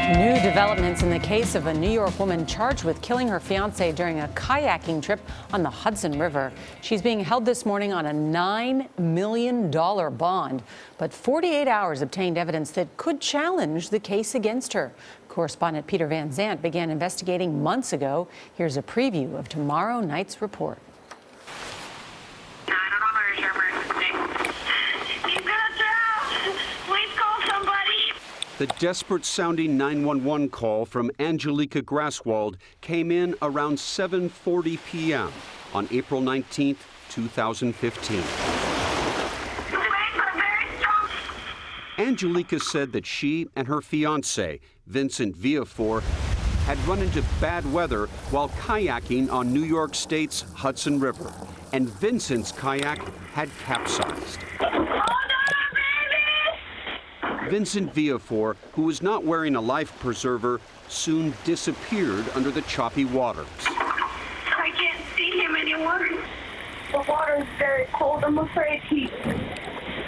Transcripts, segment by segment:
New developments in the case of a New York woman charged with killing her fiancé during a kayaking trip on the Hudson River. She's being held this morning on a $9 million bond, but 48 hours obtained evidence that could challenge the case against her. Correspondent Peter Van Sant began investigating months ago. Here's a preview of tomorrow night's report. The desperate-sounding 911 call from Angelica Graswald came in around 7:40 p.m. on April 19, 2015. Angelica said that she and her fiancé, Vincent Villafor, had run into bad weather while kayaking on New York State's Hudson River, and Vincent's kayak had capsized. Vincent Villafor, who was not wearing a life preserver, soon disappeared under the choppy waters. I can't see him anymore. The water is very cold. I'm afraid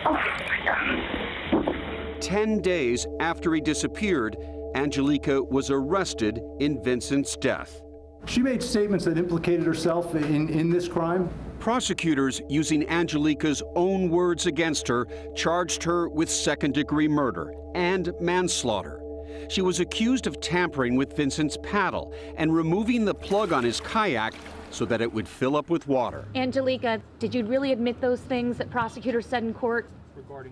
oh my God. 10 days after he disappeared, Angelica was arrested in Vincent's death. She made statements that implicated herself in this crime. Prosecutors, using Angelica's own words against her, charged her with second-degree murder and manslaughter. She was accused of tampering with Vincent's paddle and removing the plug on his kayak so that it would fill up with water. Angelica, did you really admit those things that prosecutors said in court?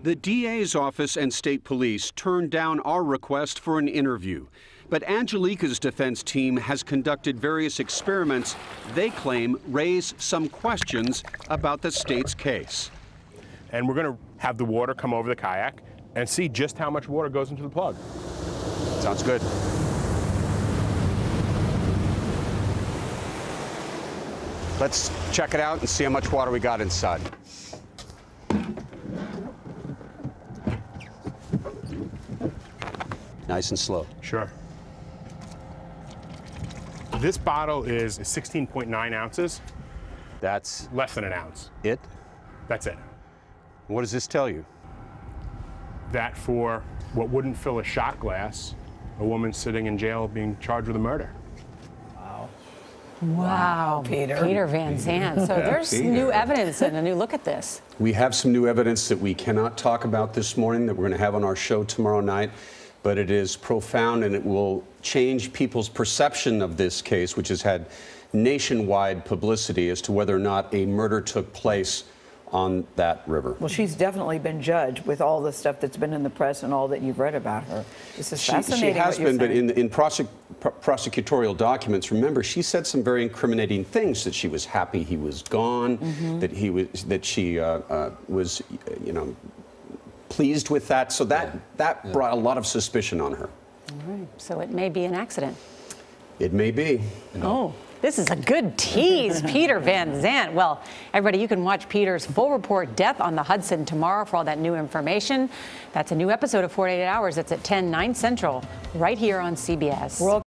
The DA's office and state police turned down our request for an interview. But Angelica's defense team has conducted various experiments they claim raise some questions about the state's case. And we're going to have the water come over the kayak and see just how much water goes into the plug. Sounds good. Let's check it out and see how much water we got inside. Nice and slow. Sure. This bottle is 16.9 ounces. That's less than an ounce. it? That's it. What does this tell you? That for what wouldn't fill a shot glass, a woman sitting in jail being charged with a murder. Wow, Peter Van Sant. So there's new evidence and a new look at this. We have some new evidence that we cannot talk about this morning that we're going to have on our show tomorrow night, but it is profound and it will change people's perception of this case, which has had nationwide publicity as to whether or not a murder took place on that river. Well, she's definitely been judged with all the stuff that's been in the press and all that you've read about her. This is fascinating. She has been, but in prosecutorial documents, remember, she said some very incriminating things, that she was happy he was gone, that she was, pleased with that. So that brought a lot of suspicion on her. All right. So it may be an accident. It may be. Oh, this is a good tease, Peter Van Sant. Well, everybody, you can watch Peter's full report, Death on the Hudson, tomorrow for all that new information. That's a new episode of 48 Hours. That's at 10, 9 Central, right here on CBS.